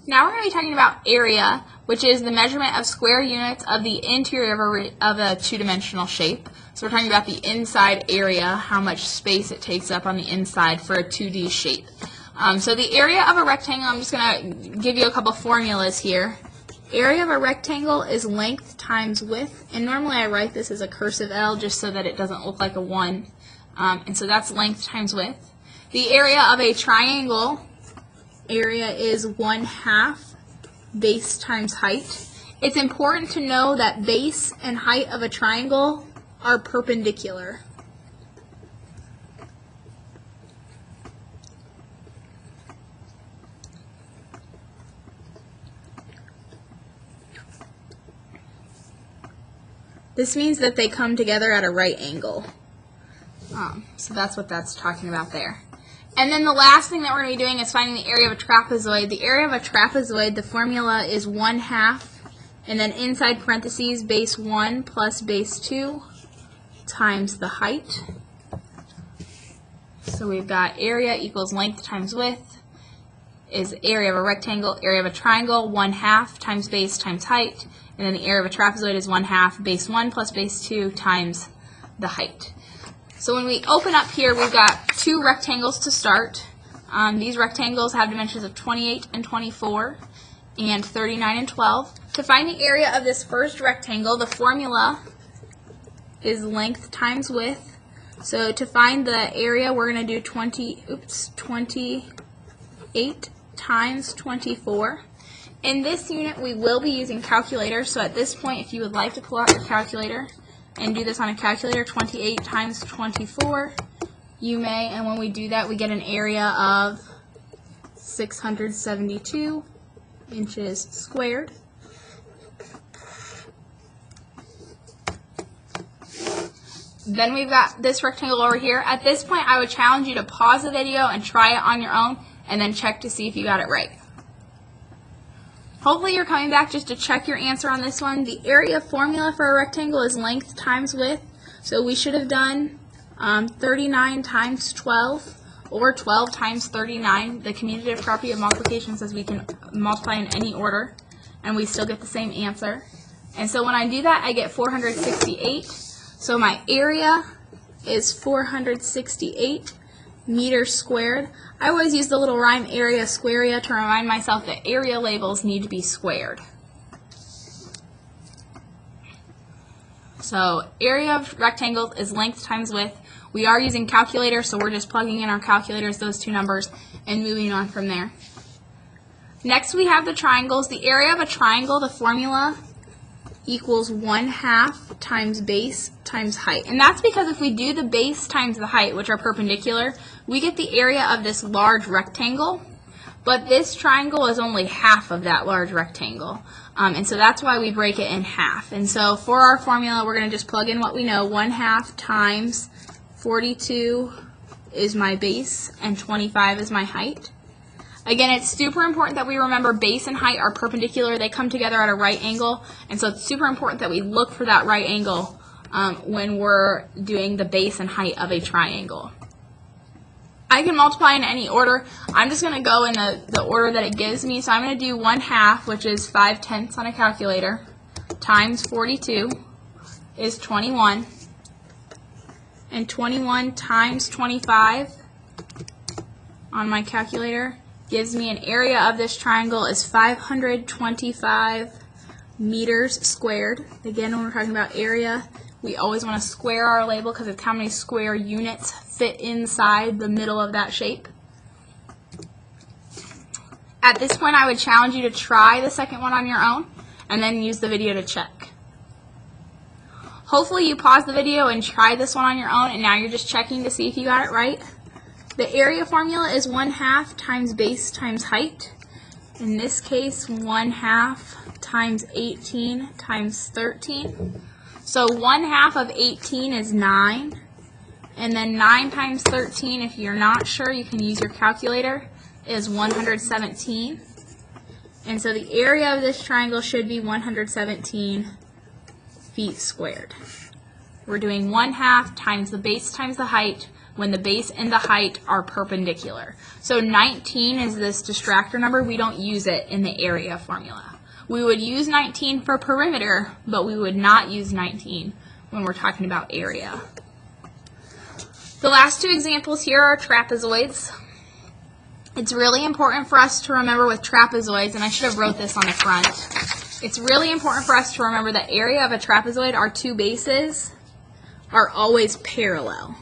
Now we're going to be talking about area, which is the measurement of square units of the interior of a two-dimensional shape. So we're talking about the inside area, how much space it takes up on the inside for a 2D shape. So the area of a rectangle, I'm just going to give you a couple formulas here. Area of a rectangle is length times width, and normally I write this as a cursive L just so that it doesn't look like a 1. And so that's length times width. The area of a triangle, area is 1/2 base times height. It's important to know that base and height of a triangle are perpendicular. This means that they come together at a right angle. So that's what that's talking about there. And then the last thing that we're going to be doing is finding the area of a trapezoid. The area of a trapezoid, the formula is 1/2, and then inside parentheses, base 1 plus base 2 times the height. So we've got area equals length times width is area of a rectangle, area of a triangle, 1/2 times base times height, and then the area of a trapezoid is 1/2 base 1 plus base 2 times the height. So when we open up here, we've got two rectangles to start. These rectangles have dimensions of 28 and 24 and 39 and 12. To find the area of this first rectangle, the formula is length times width. So to find the area, we're going to do 28 times 24. In this unit, we will be using calculators. So at this point, if you would like to pull out your calculator and do this on a calculator, 28 times 24, you may, and when we do that, we get an area of 672 inches squared. Then we've got this rectangle over here. At this point, I would challenge you to pause the video and try it on your own, and then check to see if you got it right. Hopefully you're coming back just to check your answer on this one. The area formula for a rectangle is length times width. So we should have done 39 times 12 or 12 times 39. The commutative property of multiplication says we can multiply in any order and we still get the same answer. And so when I do that, I get 468. So my area is 468 meters squared. I always use the little rhyme area squarea to remind myself that area labels need to be squared. So area of rectangles is length times width. We are using calculator, so we're just plugging in our calculators, those two numbers, and moving on from there. Next we have the triangles. The area of a triangle, the formula equals 1/2 times base times height. And that's because if we do the base times the height, which are perpendicular, we get the area of this large rectangle, but this triangle is only half of that large rectangle. And so that's why we break it in half. And so for our formula, we're going to just plug in what we know. 1/2 times 42 is my base, and 25 is my height. Again, it's super important that we remember base and height are perpendicular. They come together at a right angle, and so it's super important that we look for that right angle when we're doing the base and height of a triangle. I can multiply in any order. I'm just going to go in the order that it gives me. So I'm going to do 1/2, which is 5/10 on a calculator, times 42 is 21, and 21 times 25 on my calculator gives me an area of this triangle is 525 meters squared. Again, when we're talking about area, we always want to square our label because it's how many square units fit inside the middle of that shape. At this point, I would challenge you to try the second one on your own and then use the video to check. Hopefully you paused the video and tried this one on your own, and now you're just checking to see if you got it right. The area formula is 1/2 times base times height. In this case, 1/2 times 18 times 13. So 1/2 of 18 is 9. And then 9 times 13, if you're not sure, you can use your calculator, is 117. And so the area of this triangle should be 117 feet squared. We're doing 1/2 times the base times the height when the base and the height are perpendicular. So 19 is this distractor number. We don't use it in the area formula. We would use 19 for perimeter, but we would not use 19 when we're talking about area. The last two examples here are trapezoids. It's really important for us to remember with trapezoids, and I should have wrote this on the front. It's really important for us to remember the area of a trapezoid, our two bases, are always parallel.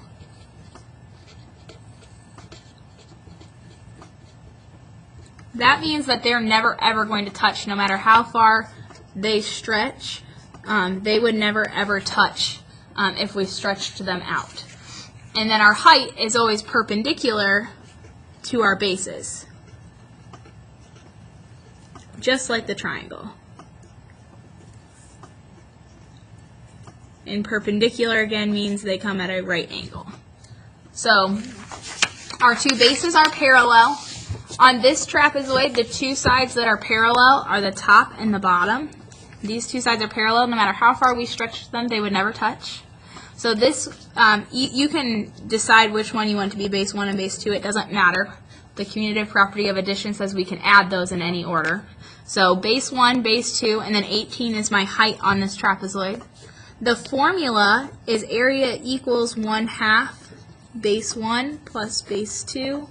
That means that they're never ever going to touch, no matter how far they stretch. They would never ever touch if we stretched them out. And then our height is always perpendicular to our bases, just like the triangle. And perpendicular again means they come at a right angle. So our two bases are parallel. On this trapezoid, the two sides that are parallel are the top and the bottom. These two sides are parallel. No matter how far we stretch them, they would never touch. So this, you can decide which one you want to be base 1 and base 2. It doesn't matter. The commutative property of addition says we can add those in any order. So base 1, base 2, and then 18 is my height on this trapezoid. The formula is area equals 1/2 base 1 plus base 2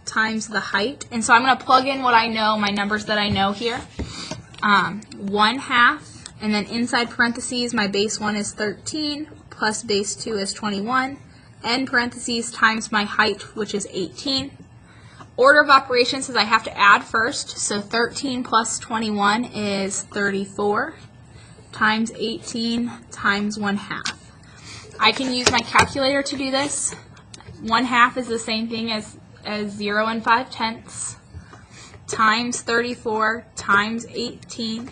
times the height. And so I'm going to plug in what I know, my numbers that I know here. 1/2, and then inside parentheses, my base 1 is 13, plus base 2 is 21, end parentheses times my height, which is 18. Order of operations says I have to add first, so 13 plus 21 is 34, times 18 times 1/2. I can use my calculator to do this. 1/2 is the same thing as 0 and 5/10, times 34 times 18.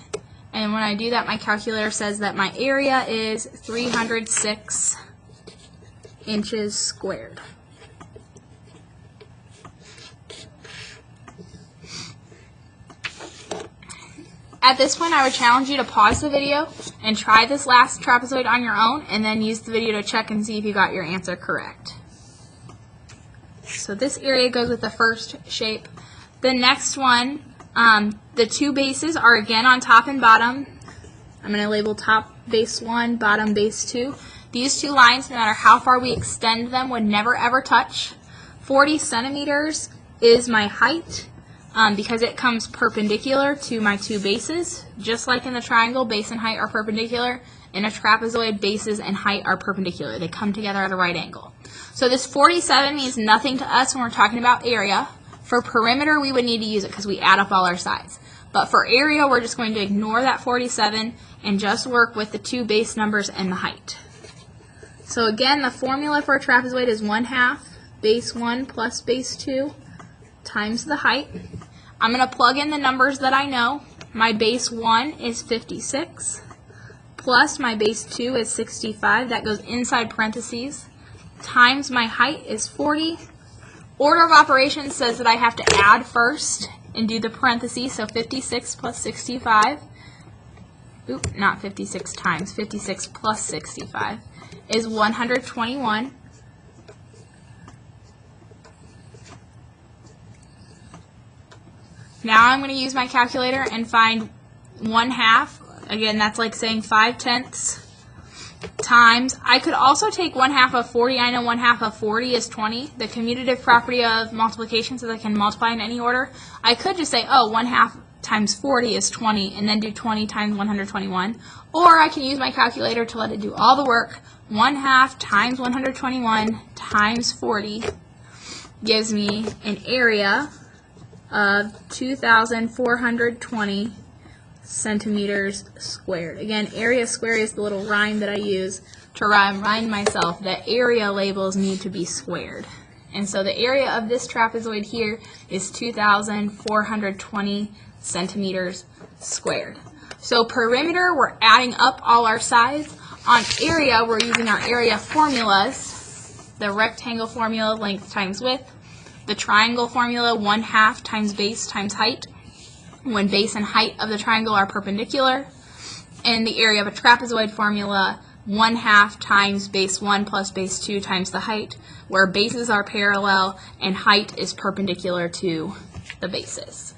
And when I do that, my calculator says that my area is 306 inches squared. At this point, I would challenge you to pause the video and try this last trapezoid on your own, and then use the video to check and see if you got your answer correct. So this area goes with the first shape. The next one, the two bases are again on top and bottom. I'm going to label top base 1, bottom base 2. These two lines, no matter how far we extend them, would never ever touch. 40 centimeters is my height because it comes perpendicular to my two bases. Just like in the triangle, base and height are perpendicular. In a trapezoid, bases and height are perpendicular. They come together at a right angle. So this 47 means nothing to us when we're talking about area. For perimeter, we would need to use it because we add up all our sides. But for area, we're just going to ignore that 47 and just work with the two base numbers and the height. So again, the formula for a trapezoid is 1/2 base 1 plus base 2 times the height. I'm going to plug in the numbers that I know. My base 1 is 56, plus my base 2 is 65. That goes inside parentheses, times my height is 40. Order of operations says that I have to add first and do the parentheses, so 56 plus 65, not 56 times, 56 plus 65 is 121. Now I'm going to use my calculator and find 1/2. Again, that's like saying 5/10 times. I could also take 1/2 of 40. I know 1/2 of 40 is 20. The commutative property of multiplication says I can multiply in any order. I could just say, oh, 1/2 times 40 is 20, and then do 20 times 121. Or I can use my calculator to let it do all the work. 1/2 times 121 times 40 gives me an area of 2,420 centimeters squared. Again, area square is the little rhyme that I use to remind myself that area labels need to be squared. And so the area of this trapezoid here is 2,420 centimeters squared. So perimeter, we're adding up all our sides. On area, we're using our area formulas. The rectangle formula, length times width. The triangle formula, 1/2 times base times height, when base and height of the triangle are perpendicular. And the area of a trapezoid formula, 1/2 times base 1 plus base 2 times the height, where bases are parallel and height is perpendicular to the bases.